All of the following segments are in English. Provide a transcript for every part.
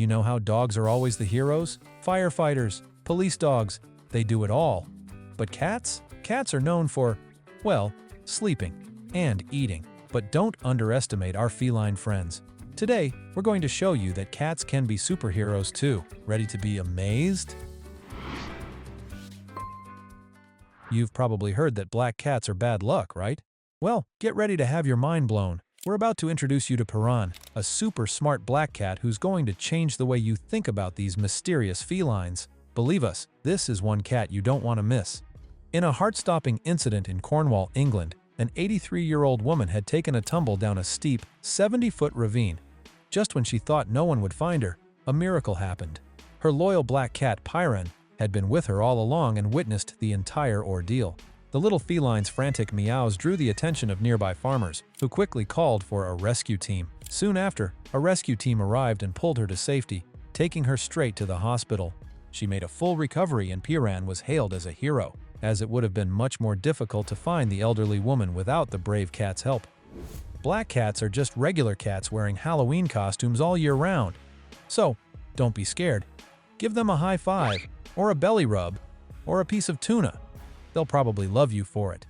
You know how dogs are always the heroes? Firefighters, police dogs, they do it all. But cats? Cats are known for, well, sleeping and eating. But don't underestimate our feline friends. Today, we're going to show you that cats can be superheroes too. Ready to be amazed? You've probably heard that black cats are bad luck, right? Well, get ready to have your mind blown. We're about to introduce you to Piran, a super smart black cat who's going to change the way you think about these mysterious felines. Believe us, this is one cat you don't want to miss. In a heart-stopping incident in Cornwall, England, an 83-year-old woman had taken a tumble down a steep, 70-foot ravine. Just when she thought no one would find her, a miracle happened. Her loyal black cat, Piran, had been with her all along and witnessed the entire ordeal. The little feline's frantic meows drew the attention of nearby farmers, who quickly called for a rescue team. Soon after, a rescue team arrived and pulled her to safety, taking her straight to the hospital. She made a full recovery and Piran was hailed as a hero, as it would have been much more difficult to find the elderly woman without the brave cat's help. Black cats are just regular cats wearing Halloween costumes all year round. So, don't be scared. Give them a high five, or a belly rub, or a piece of tuna. They'll probably love you for it.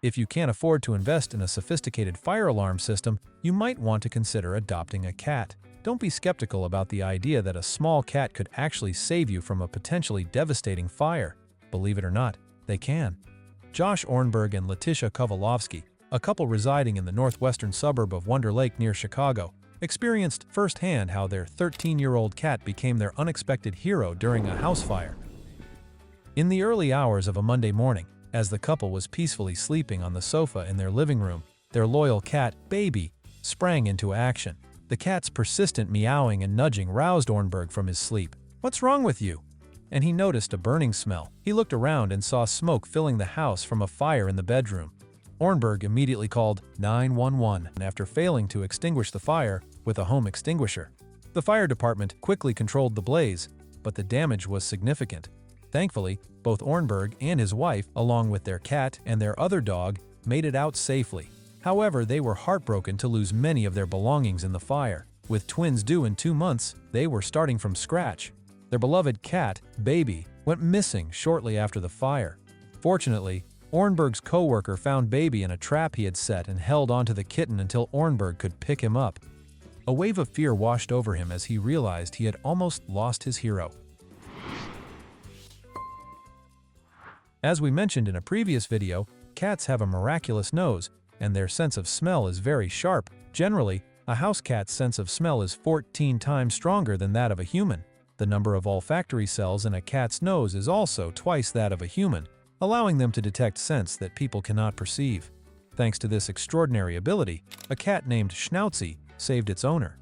If you can't afford to invest in a sophisticated fire alarm system, you might want to consider adopting a cat. Don't be skeptical about the idea that a small cat could actually save you from a potentially devastating fire. Believe it or not, they can. Josh Ornberg and Letitia Kovalovsky, a couple residing in the northwestern suburb of Wonder Lake near Chicago, experienced firsthand how their 13-year-old cat became their unexpected hero during a house fire. In the early hours of a Monday morning, as the couple was peacefully sleeping on the sofa in their living room, their loyal cat, Baby, sprang into action. The cat's persistent meowing and nudging roused Ornberg from his sleep. "What's wrong with you?" And he noticed a burning smell. He looked around and saw smoke filling the house from a fire in the bedroom. Ornberg immediately called 911 after failing to extinguish the fire with a home extinguisher. The fire department quickly controlled the blaze, but the damage was significant. Thankfully, both Ornberg and his wife, along with their cat and their other dog, made it out safely. However, they were heartbroken to lose many of their belongings in the fire. With twins due in 2 months, they were starting from scratch. Their beloved cat, Baby, went missing shortly after the fire. Fortunately, Ornberg's co-worker found Baby in a trap he had set and held onto the kitten until Ornberg could pick him up. A wave of fear washed over him as he realized he had almost lost his hero. As we mentioned in a previous video, cats have a miraculous nose, and their sense of smell is very sharp. Generally, a house cat's sense of smell is 14 times stronger than that of a human. The number of olfactory cells in a cat's nose is also twice that of a human, allowing them to detect scents that people cannot perceive. Thanks to this extraordinary ability, a cat named Schnauzy saved its owner.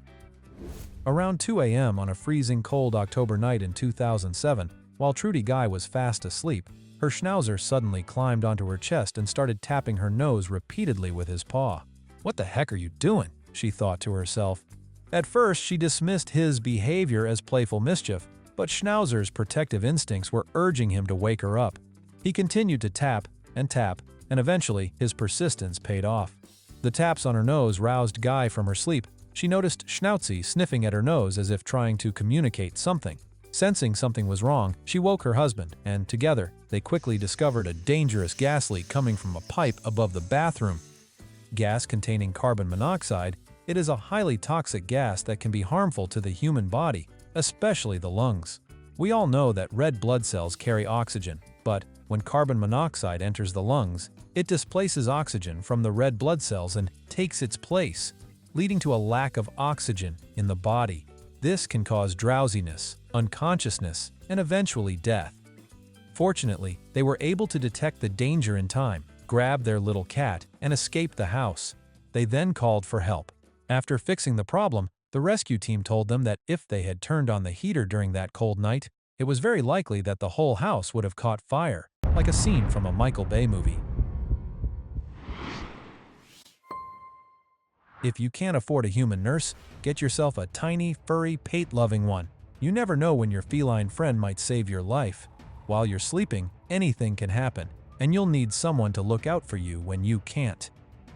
Around 2 a.m. on a freezing cold October night in 2007, while Trudy Guy was fast asleep, her schnauzer suddenly climbed onto her chest and started tapping her nose repeatedly with his paw. "What the heck are you doing?" she thought to herself. At first, she dismissed his behavior as playful mischief, but Schnauzer's protective instincts were urging him to wake her up. He continued to tap, and eventually his persistence paid off. The taps on her nose roused Guy from her sleep. She noticed Schnauzy sniffing at her nose as if trying to communicate something. Sensing something was wrong, she woke her husband, and together, they quickly discovered a dangerous gas leak coming from a pipe above the bathroom. Gas containing carbon monoxide, it is a highly toxic gas that can be harmful to the human body, especially the lungs. We all know that red blood cells carry oxygen, but when carbon monoxide enters the lungs, it displaces oxygen from the red blood cells and takes its place, leading to a lack of oxygen in the body. This can cause drowsiness, unconsciousness, and eventually death. Fortunately, they were able to detect the danger in time, grab their little cat, and escape the house. They then called for help. After fixing the problem, the rescue team told them that if they had turned on the heater during that cold night, it was very likely that the whole house would have caught fire, like a scene from a Michael Bay movie. If you can't afford a human nurse, get yourself a tiny, furry, pate-loving one. You never know when your feline friend might save your life. While you're sleeping, anything can happen, and you'll need someone to look out for you when you can't.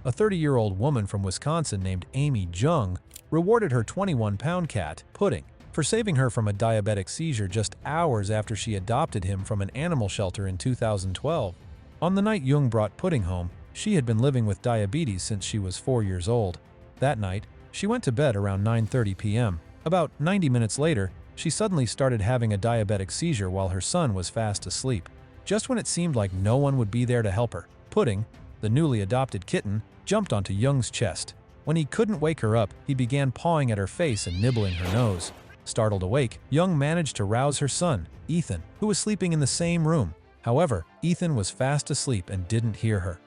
A 30-year-old woman from Wisconsin named Amy Jung rewarded her 21-pound cat, Pudding, for saving her from a diabetic seizure just hours after she adopted him from an animal shelter in 2012. On the night Jung brought Pudding home, she had been living with diabetes since she was 4 years old. That night, she went to bed around 9:30 p.m. About 90 minutes later, she suddenly started having a diabetic seizure while her son was fast asleep. Just when it seemed like no one would be there to help her, Pudding, the newly adopted kitten, jumped onto Jung's chest. When he couldn't wake her up, he began pawing at her face and nibbling her nose. Startled awake, Jung managed to rouse her son, Ethan, who was sleeping in the same room. However, Ethan was fast asleep and didn't hear her.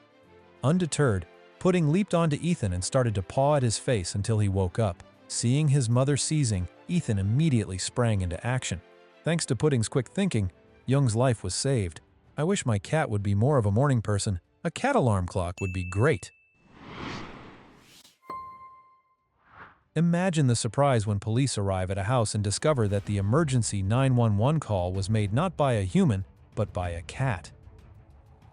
Undeterred, Pudding leaped onto Ethan and started to paw at his face until he woke up. Seeing his mother seizing, Ethan immediately sprang into action. Thanks to Pudding's quick thinking, Jung's life was saved. I wish my cat would be more of a morning person. A cat alarm clock would be great. Imagine the surprise when police arrive at a house and discover that the emergency 911 call was made not by a human, but by a cat.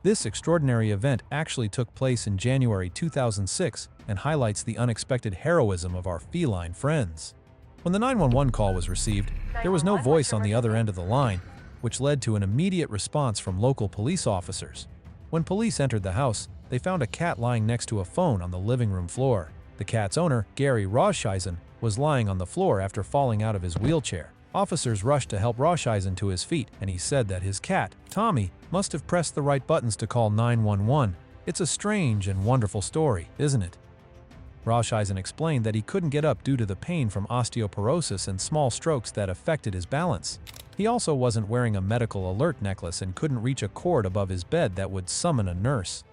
This extraordinary event actually took place in January 2006 and highlights the unexpected heroism of our feline friends. When the 911 call was received, there was no voice on the other end of the line, which led to an immediate response from local police officers. When police entered the house, they found a cat lying next to a phone on the living room floor. The cat's owner, Gary Roshisen, was lying on the floor after falling out of his wheelchair. Officers rushed to help Roshisen to his feet, and he said that his cat, Tommy, must have pressed the right buttons to call 911. It's a strange and wonderful story, isn't it? Roshisen explained that he couldn't get up due to the pain from osteoporosis and small strokes that affected his balance. He also wasn't wearing a medical alert necklace and couldn't reach a cord above his bed that would summon a nurse.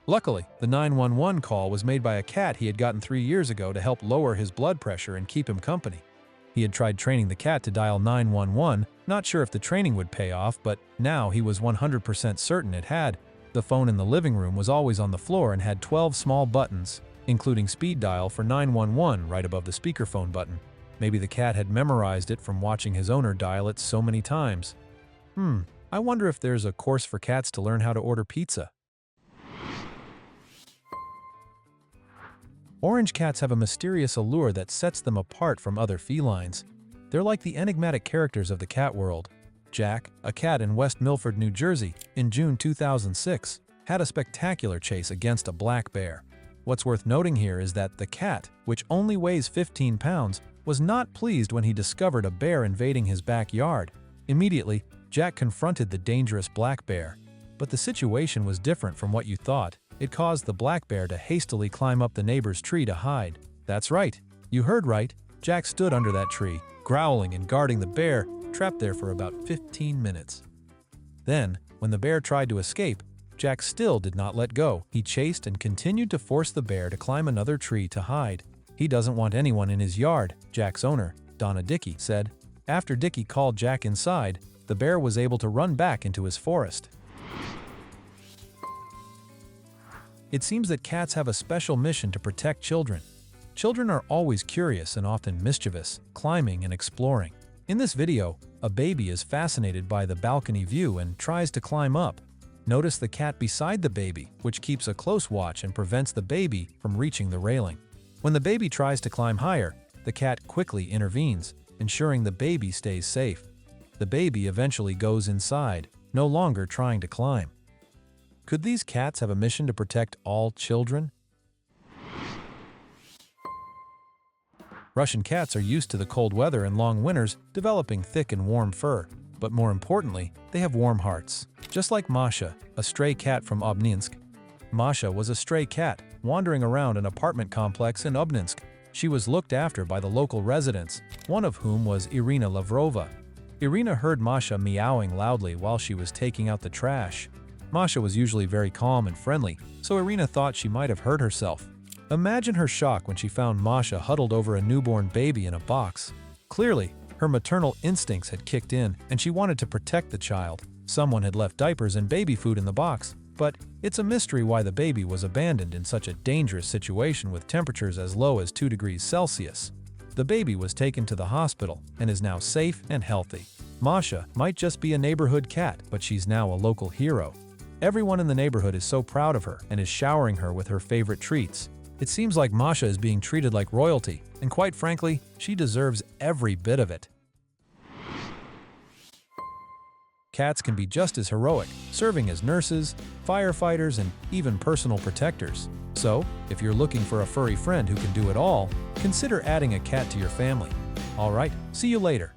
Luckily, the 911 call was made by a cat he had gotten 3 years ago to help lower his blood pressure and keep him company. He had tried training the cat to dial 911, not sure if the training would pay off, but now he was 100% certain it had. The phone in the living room was always on the floor and had 12 small buttons, including speed dial for 911 right above the speakerphone button. Maybe the cat had memorized it from watching his owner dial it so many times. I wonder if there's a course for cats to learn how to order pizza. Orange cats have a mysterious allure that sets them apart from other felines. They're like the enigmatic characters of the cat world. Jack, a cat in West Milford, New Jersey, in June 2006, had a spectacular chase against a black bear. What's worth noting here is that the cat, which only weighs 15 pounds, was not pleased when he discovered a bear invading his backyard. Immediately, Jack confronted the dangerous black bear. But the situation was different from what you thought. It caused the black bear to hastily climb up the neighbor's tree to hide. That's right, you heard right. Jack stood under that tree, growling and guarding the bear, trapped there for about 15 minutes. Then, when the bear tried to escape, Jack still did not let go. He chased and continued to force the bear to climb another tree to hide. He doesn't want anyone in his yard, Jack's owner, Donna Dickey, said. After Dickey called Jack inside, the bear was able to run back into his forest. It seems that cats have a special mission to protect children. Children are always curious and often mischievous, climbing and exploring. In this video, a baby is fascinated by the balcony view and tries to climb up. Notice the cat beside the baby, which keeps a close watch and prevents the baby from reaching the railing. When the baby tries to climb higher, the cat quickly intervenes, ensuring the baby stays safe. The baby eventually goes inside, no longer trying to climb. Could these cats have a mission to protect all children? Russian cats are used to the cold weather and long winters, developing thick and warm fur. But more importantly, they have warm hearts. Just like Masha, a stray cat from Obninsk. Masha was a stray cat, wandering around an apartment complex in Obninsk. She was looked after by the local residents, one of whom was Irina Lavrova. Irina heard Masha meowing loudly while she was taking out the trash. Masha was usually very calm and friendly, so Irina thought she might have hurt herself. Imagine her shock when she found Masha huddled over a newborn baby in a box. Clearly, her maternal instincts had kicked in, and she wanted to protect the child. Someone had left diapers and baby food in the box, but it's a mystery why the baby was abandoned in such a dangerous situation with temperatures as low as 2 degrees Celsius. The baby was taken to the hospital and is now safe and healthy. Masha might just be a neighborhood cat, but she's now a local hero. Everyone in the neighborhood is so proud of her and is showering her with her favorite treats. It seems like Masha is being treated like royalty, and quite frankly, she deserves every bit of it. Cats can be just as heroic, serving as nurses, firefighters, and even personal protectors. So, if you're looking for a furry friend who can do it all, consider adding a cat to your family. Alright, see you later.